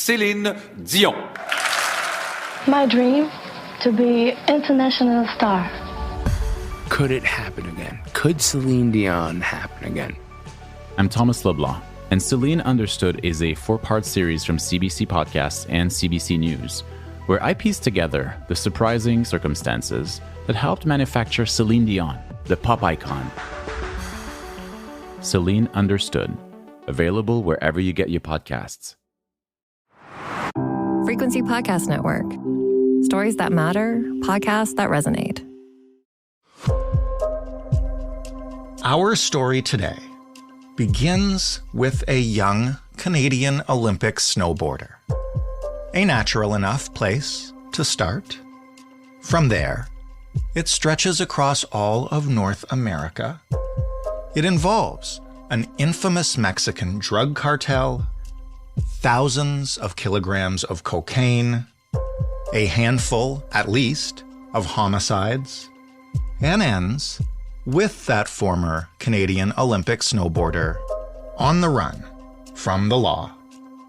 Céline Dion. My dream, to be international star. Could it happen again? Could Celine Dion happen again? I'm Thomas Leblanc, and Celine Understood is a 4-part series from CBC Podcasts and CBC News, where I piece together the surprising circumstances that helped manufacture Celine Dion, the pop icon. Celine Understood, available wherever you get your podcasts. Frequency Podcast Network. Stories that matter, podcasts that resonate. Our story today begins with a young Canadian Olympic snowboarder. A natural enough place to start. From there, it stretches across all of North America. It involves an infamous Mexican drug cartel, thousands of kilograms of cocaine, a handful, at least, of homicides, and ends with that former Canadian Olympic snowboarder on the run from the law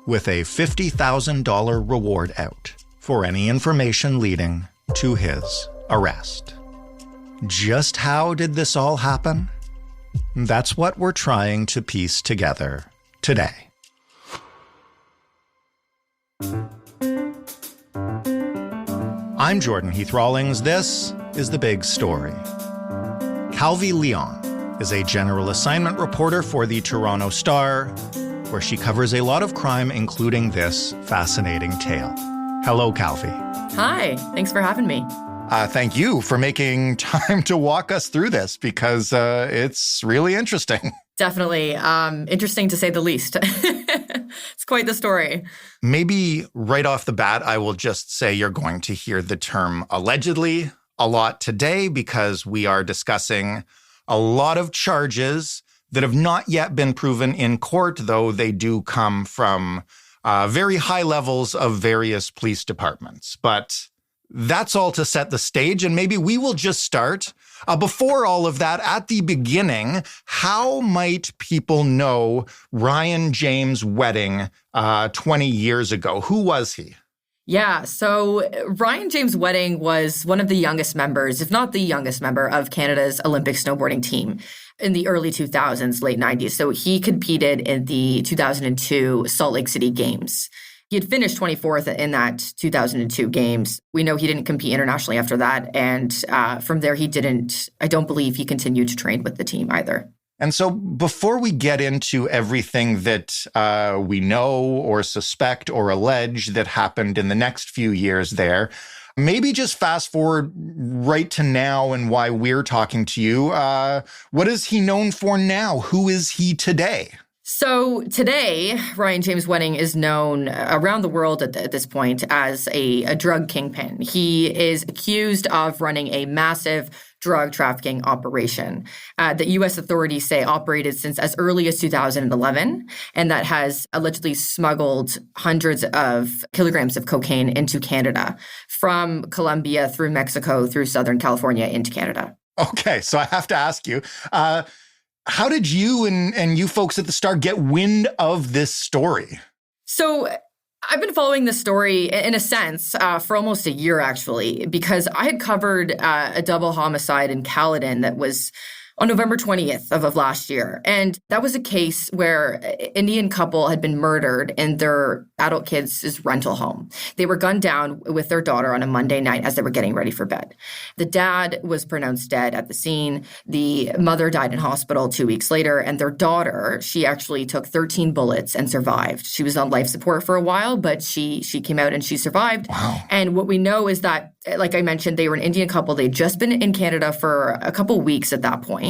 with a $50,000 reward out for any information leading to his arrest. Just how did this all happen? That's what we're trying to piece together today. I'm Jordan Heath Rawlings. This is The Big Story. Calvi Leon is a general assignment reporter for the Toronto Star, where she covers a lot of crime, including this fascinating tale. Hello, Calvi. Hi, thanks for having me. Thank you for making time to walk us through this, because it's really interesting. Definitely. Interesting to say the least. It's quite the story. Maybe right off the bat, I will just say you're going to hear the term allegedly a lot today, because we are discussing a lot of charges that have not yet been proven in court, though they do come from very high levels of various police departments. But that's all to set the stage, and maybe we will just start. Before all of that, at the beginning, how might people know Ryan James Wedding 20 years ago? Who was he? Yeah, so Ryan James Wedding was one of the youngest members, if not the youngest member, of Canada's Olympic snowboarding team in the early 2000s, late 90s. So he competed in the 2002 Salt Lake City Games. He had finished 24th in that 2002 Games. We know he didn't compete internationally after that. And from there, I don't believe he continued to train with the team either. And so before we get into everything that we know or suspect or allege that happened in the next few years there, maybe just fast forward right to now and why we're talking to you. What is he known for now? Who is he today? So today, Ryan James Wedding is known around the world at this point as a drug kingpin. He is accused of running a massive drug trafficking operation that U.S. authorities say operated since as early as 2011, and that has allegedly smuggled hundreds of kilograms of cocaine into Canada from Colombia through Mexico through Southern California into Canada. Okay, so I have to ask you, how did you and you folks at the Star get wind of this story? So I've been following this story, in a sense, for almost a year, actually, because I had covered a double homicide in Caledon that was on November 20th of last year. And that was a case where an Indian couple had been murdered in their adult kids' rental home. They were gunned down with their daughter on a Monday night as they were getting ready for bed. The dad was pronounced dead at the scene. The mother died in hospital 2 weeks later. And their daughter, she actually took 13 bullets and survived. She was on life support for a while, but she came out and she survived. Wow. And what we know is that, like I mentioned, they were an Indian couple. They'd just been in Canada for a couple weeks at that point.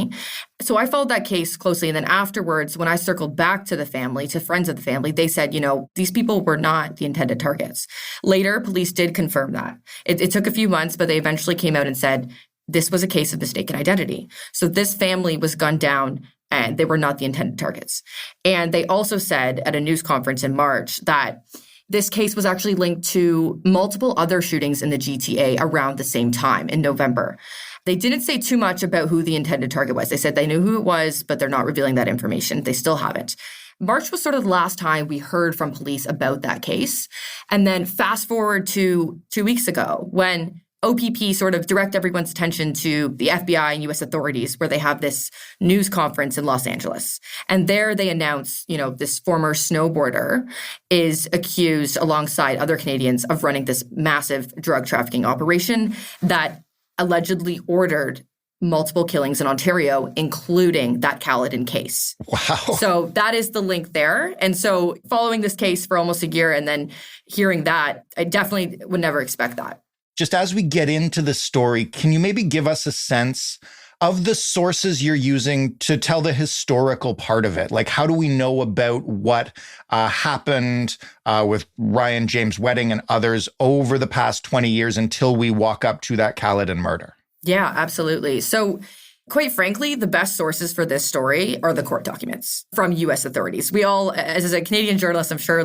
So I followed that case closely. And then afterwards, when I circled back to the family, to friends of the family, they said, these people were not the intended targets. Later, police did confirm that. It took a few months, but they eventually came out and said, this was a case of mistaken identity. So this family was gunned down and they were not the intended targets. And they also said at a news conference in March that this case was actually linked to multiple other shootings in the GTA around the same time in November. They didn't say too much about who the intended target was. They said they knew who it was, but they're not revealing that information. They still haven't. March was sort of the last time we heard from police about that case. And then fast forward to 2 weeks ago when OPP sort of direct everyone's attention to the FBI and U.S. authorities where they have this news conference in Los Angeles. And there they announce, this former snowboarder is accused alongside other Canadians of running this massive drug trafficking operation that allegedly ordered multiple killings in Ontario, including that Caledon case. Wow. So that is the link there. And so following this case for almost a year and then hearing that, I definitely would never expect that. Just as we get into the story, can you maybe give us a sense of the sources you're using to tell the historical part of it? Like, how do we know about what happened with Ryan James' wedding and others over the past 20 years until we walk up to that Caledon murder? Yeah, absolutely. So quite frankly, the best sources for this story are the court documents from U.S. authorities. We all, as a Canadian journalist, I'm sure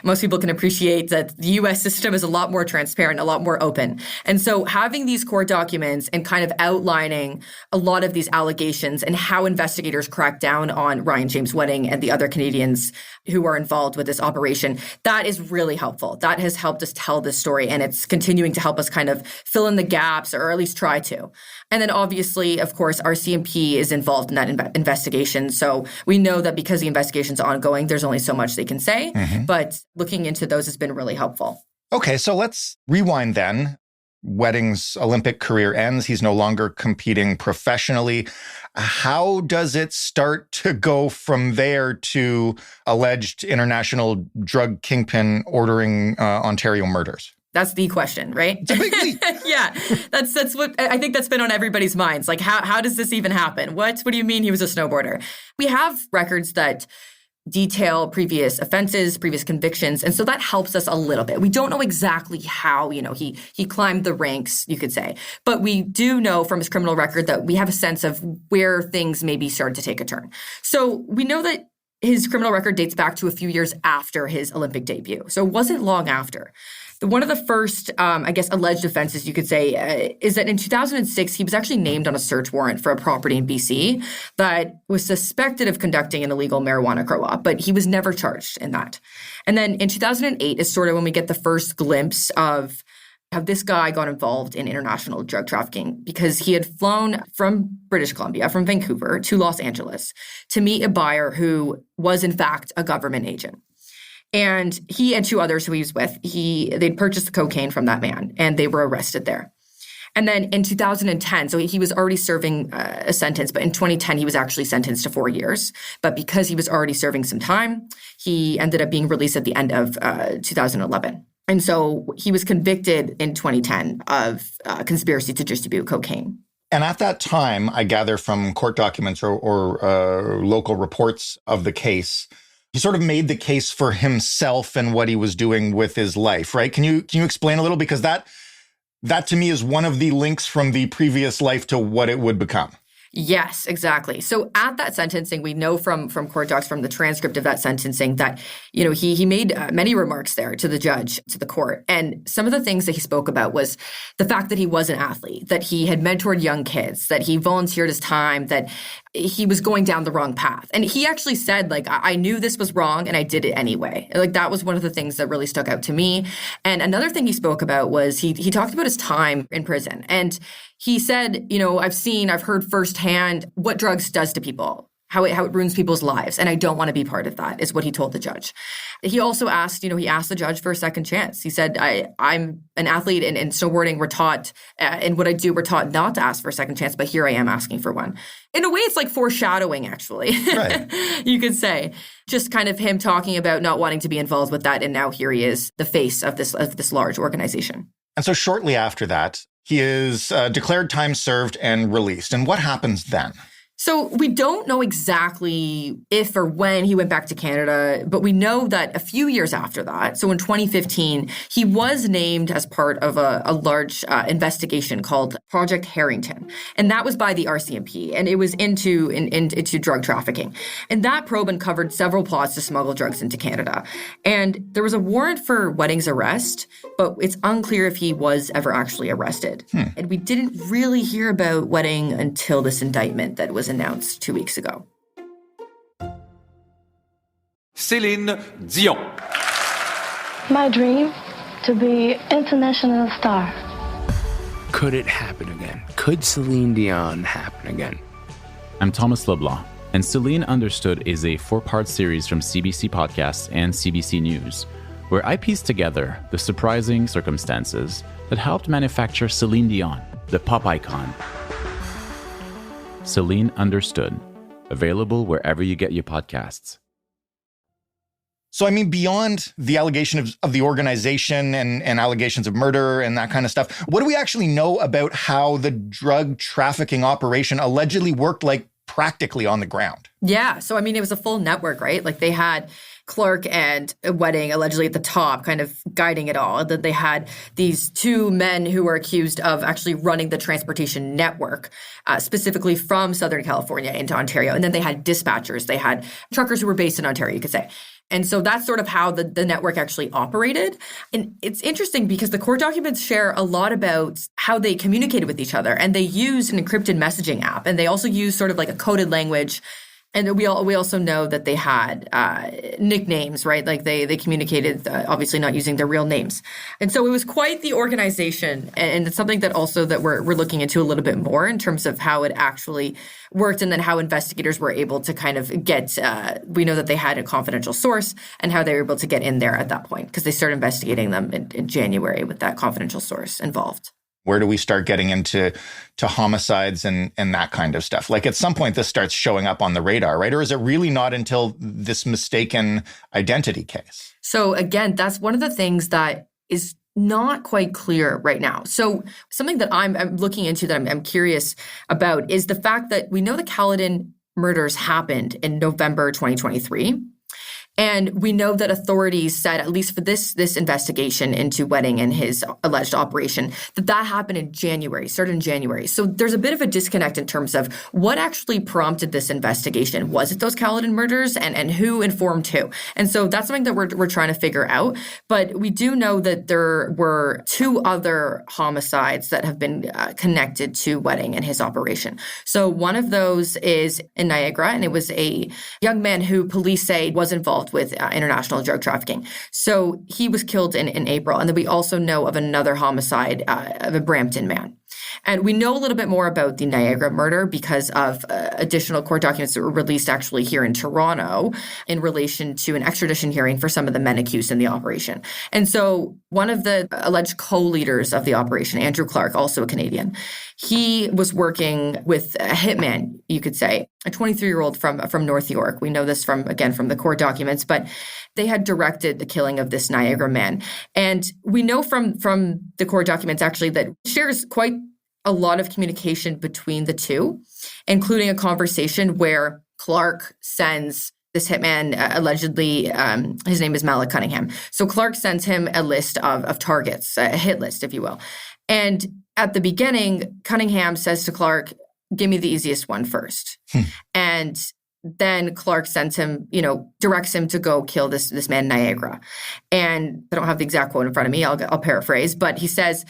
most people can appreciate that the U.S. system is a lot more transparent, a lot more open. And so having these court documents and kind of outlining a lot of these allegations and how investigators cracked down on Ryan James' wedding and the other Canadians who are involved with this operation, that is really helpful. That has helped us tell this story, and it's continuing to help us kind of fill in the gaps, or at least try to. And then obviously, of course, our CMP is involved in that investigation. So we know that because the investigation's ongoing, there's only so much they can say. Mm-hmm. But looking into those has been really helpful. Okay, so let's rewind then. Wedding's Olympic career ends. He's no longer competing professionally. How does it start to go from there to alleged international drug kingpin ordering Ontario murders? That's the question, right? Yeah, that's what I think that's been on everybody's minds. Like, how does this even happen? What do you mean he was a snowboarder? We have records that detail previous offenses, previous convictions, and so that helps us a little bit. We don't know exactly how, he climbed the ranks, you could say, but we do know from his criminal record that we have a sense of where things maybe started to take a turn. So we know that his criminal record dates back to a few years after his Olympic debut. So it wasn't long after. One of the first, alleged offenses, you could say, is that in 2006, he was actually named on a search warrant for a property in BC that was suspected of conducting an illegal marijuana grow-op, but he was never charged in that. And then in 2008 is sort of when we get the first glimpse of how this guy got involved in international drug trafficking, because he had flown from British Columbia, from Vancouver, to Los Angeles to meet a buyer who was, in fact, a government agent. And he and two others who he was with, they'd purchased the cocaine from that man, and they were arrested there. And then in 2010, so he was already serving a sentence, but in 2010, he was actually sentenced to 4 years. But because he was already serving some time, he ended up being released at the end of 2011. And so he was convicted in 2010 of conspiracy to distribute cocaine. And at that time, I gather from court documents or local reports of the case, he sort of made the case for himself and what he was doing with his life, right? Can you explain a little? Because that to me is one of the links from the previous life to what it would become. Yes, exactly. So at that sentencing, we know from court docs, from the transcript of that sentencing, that he made many remarks there to the judge, to the court. And some of the things that he spoke about was the fact that he was an athlete, that he had mentored young kids, that he volunteered his time, that he was going down the wrong path. And he actually said, I knew this was wrong and I did it anyway. That was one of the things that really stuck out to me. And another thing he spoke about was he talked about his time in prison. And he said, I've heard firsthand what drugs does to people, how it ruins people's lives. And I don't want to be part of that, is what he told the judge. He also asked, he asked the judge for a second chance. He said, I'm an athlete and in snowboarding, we're taught, and what I do, we're taught not to ask for a second chance, but here I am asking for one. In a way, it's like foreshadowing, actually, right. You could say. Just kind of him talking about not wanting to be involved with that. And now here he is, the face of this large organization. And so shortly after that, he is declared time served and released. And what happens then? So we don't know exactly if or when he went back to Canada, but we know that a few years after that, so in 2015, he was named as part of a large investigation called Project Harrington. And that was by the RCMP, and it was into drug trafficking. And that probe uncovered several plots to smuggle drugs into Canada. And there was a warrant for Wedding's arrest, but it's unclear if he was ever actually arrested. And we didn't really hear about Wedding until this indictment that was announced 2 weeks ago. Céline Dion. My dream to be international star. Could it happen again? Could Celine Dion happen again? I'm Thomas Leblanc, and Celine Understood is a 4-part series from CBC Podcasts and CBC News, where I piece together the surprising circumstances that helped manufacture Celine Dion, the pop icon. Celine Understood, available wherever you get your podcasts. So, I mean, beyond the allegation of the organization and allegations of murder and that kind of stuff, what do we actually know about how the drug trafficking operation allegedly worked, like, practically on the ground? Yeah. So, I mean, it was a full network, right? Like, they had Clark and Wedding allegedly at the top, kind of guiding it all. That they had these two men who were accused of actually running the transportation network, specifically from Southern California into Ontario. And then they had dispatchers. They had truckers who were based in Ontario, you could say. And so that's sort of how the network actually operated. And it's interesting because the court documents share a lot about how they communicated with each other. And they used an encrypted messaging app. And they also used sort of like a coded language. And we also know that they had nicknames, right? Like they communicated, obviously not using their real names. And so it was quite the organization. And it's something that also that we're looking into a little bit more in terms of how it actually worked, and then how investigators were able to kind of get, we know that they had a confidential source, and how they were able to get in there at that point, because they started investigating them in January with that confidential source involved. Where do we start getting into homicides and that kind of stuff? Like, at some point, this starts showing up on the radar, right? Or is it really not until this mistaken identity case? So again, that's one of the things that is not quite clear right now. So something that I'm looking into that I'm curious about is the fact that we know the Caledon murders happened in November 2023. And we know that authorities said, at least for this investigation into Wedding and his alleged operation, that happened in January, started in January. So there's a bit of a disconnect in terms of what actually prompted this investigation. Was it those Caledon murders, and who informed who? And so that's something that we're trying to figure out. But we do know that there were 2 other homicides that have been connected to Wedding and his operation. So one of those is in Niagara, and it was a young man who police say was involved with international drug trafficking. So he was killed in April. And then we also know of another homicide of a Brampton man. And we know a little bit more about the Niagara murder because of additional court documents that were released actually here in Toronto in relation to an extradition hearing for some of the men accused in the operation. And so one of the alleged co-leaders of the operation, Andrew Clark, also a Canadian, he was working with a hitman, you could say, a 23-year-old from North York. We know this from the court documents, but they had directed the killing of this Niagara man. And we know from the court documents actually that shares quite a lot of communication between the two, including a conversation where Clark sends this hitman, allegedly, his name is Malik Cunningham. So Clark sends him a list of targets, a hit list, if you will. And at the beginning, Cunningham says to Clark, give me the easiest one first. And then Clark sends him, directs him to go kill this man, Niagara. And I don't have the exact quote in front of me. I'll paraphrase, but he says,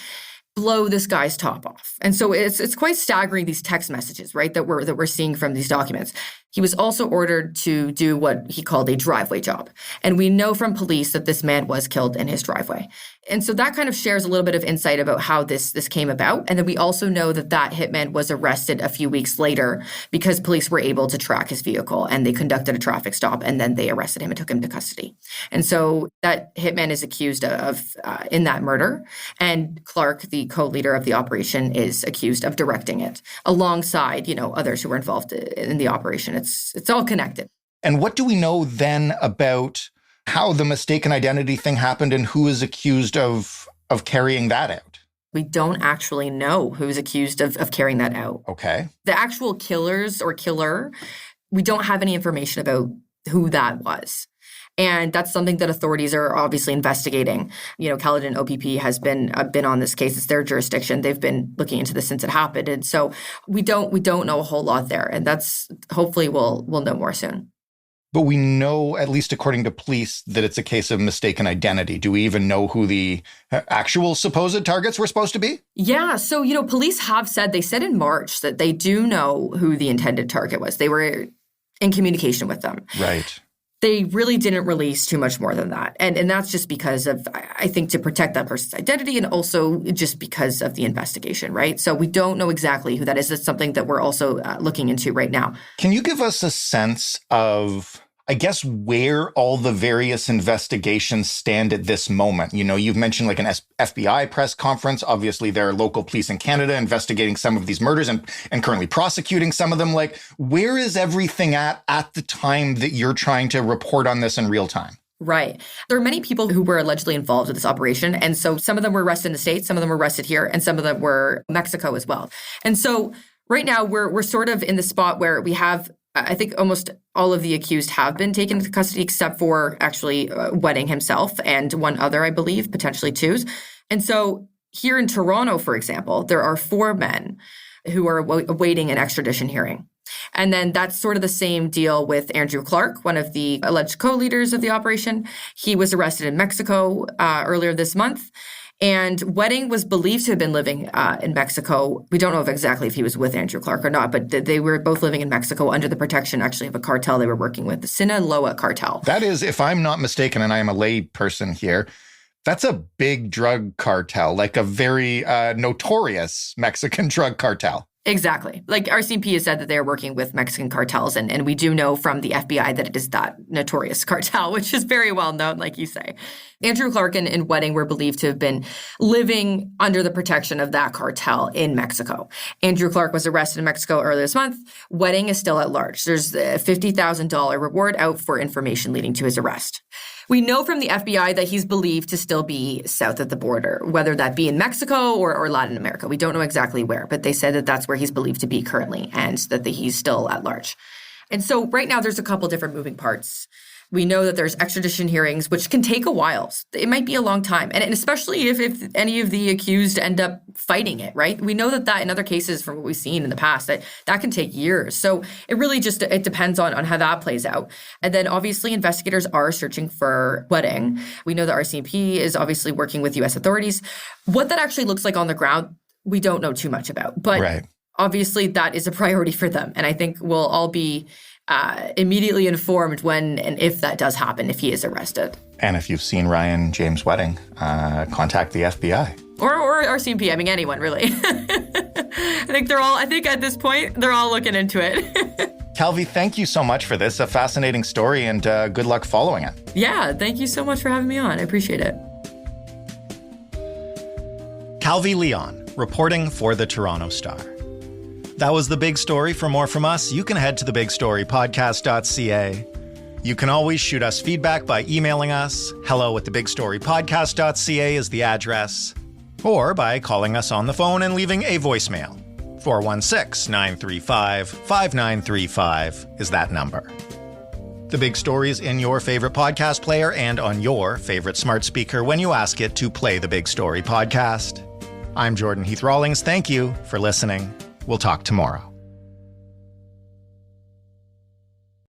blow this guy's top off. And so it's quite staggering, these text messages, right, that we're seeing from these documents. He was also ordered to do what he called a driveway job. And we know from police that this man was killed in his driveway. And so that kind of shares a little bit of insight about how this came about. And then we also know that hitman was arrested a few weeks later because police were able to track his vehicle, and they conducted a traffic stop, and then they arrested him and took him to custody. And so that hitman is accused of in that murder. And Clark, the co-leader of the operation, is accused of directing it alongside, others who were involved in the operation. It's all connected. And what do we know then about how the mistaken identity thing happened and who is accused of carrying that out? We don't actually know who's accused of carrying that out. Okay. The actual killers or killer, we don't have any information about who that was. And that's something that authorities are obviously investigating. Caledon OPP has been on this case. It's their jurisdiction. They've been looking into this since it happened. And so we don't know a whole lot there. And that's hopefully we'll know more soon. But we know, at least according to police, that it's a case of mistaken identity. Do we even know who the actual supposed targets were supposed to be? Yeah. So, police have said, they said in March that they do know who the intended target was. They were in communication with them. Right. They really didn't release too much more than that. And that's just because of, I think, to protect that person's identity and also just because of the investigation, right? So we don't know exactly who that is. It's something that we're also looking into right now. Can you give us a sense of, I guess, where all the various investigations stand at this moment? You know, you've mentioned like an FBI press conference. Obviously, there are local police in Canada investigating some of these murders and currently prosecuting some of them. Like, where is everything at the time that you're trying to report on this in real time? Right. There are many people who were allegedly involved with this operation. And so some of them were arrested in the States, some of them were arrested here, and some of them were Mexico as well. And so right now we're sort of in the spot where we have, I think almost all of the accused have been taken into custody except for actually Wedding himself and one other, I believe, potentially two. And so here in Toronto, for example, there are 4 men who are awaiting an extradition hearing. And then that's sort of the same deal with Andrew Clark, one of the alleged co-leaders of the operation. He was arrested in Mexico earlier this month. And Wedding was believed to have been living in Mexico. We don't know exactly if he was with Andrew Clark or not, but they were both living in Mexico under the protection, actually, of a cartel they were working with, the Sinaloa cartel. That is, if I'm not mistaken, and I am a lay person here, that's a big drug cartel, like a very notorious Mexican drug cartel. Exactly. Like RCMP has said that they're working with Mexican cartels, and we do know from the FBI that it is that notorious cartel, which is very well known, like you say. Andrew Clark and Wedding were believed to have been living under the protection of that cartel in Mexico. Andrew Clark was arrested in Mexico earlier this month. Wedding is still at large. There's a $50,000 reward out for information leading to his arrest. We know from the FBI that he's believed to still be south of the border, whether that be in Mexico or Latin America. We don't know exactly where, but they said that that's where he's believed to be currently and that he's still at large. And so right now there's a couple different moving parts. We know that there's extradition hearings, which can take a while. It might be a long time. And especially if any of the accused end up fighting it, right? We know that in other cases from what we've seen in the past, that can take years. So it really just, it depends on how that plays out. And then obviously investigators are searching for Wedding. We know that RCMP is obviously working with U.S. authorities. What that actually looks like on the ground, we don't know too much about. But obviously that is a priority for them. And I think we'll all be immediately informed when and if that does happen, if he is arrested. And if you've seen Ryan James Wedding, contact the FBI. Or RCMP, I mean, anyone, really. I think at this point, they're all looking into it. Calvi, thank you so much for this. A fascinating story, and good luck following it. Yeah, thank you so much for having me on. I appreciate it. Calvi Leon, reporting for the Toronto Star. That was The Big Story. For more from us, you can head to thebigstorypodcast.ca. You can always shoot us feedback by emailing us. hello@thebigstorypodcast.ca is the address. Or by calling us on the phone and leaving a voicemail. 416-935-5935 is that number. The Big Story is in your favorite podcast player and on your favorite smart speaker when you ask it to play The Big Story podcast. I'm Jordan Heath Rawlings. Thank you for listening. We'll talk tomorrow.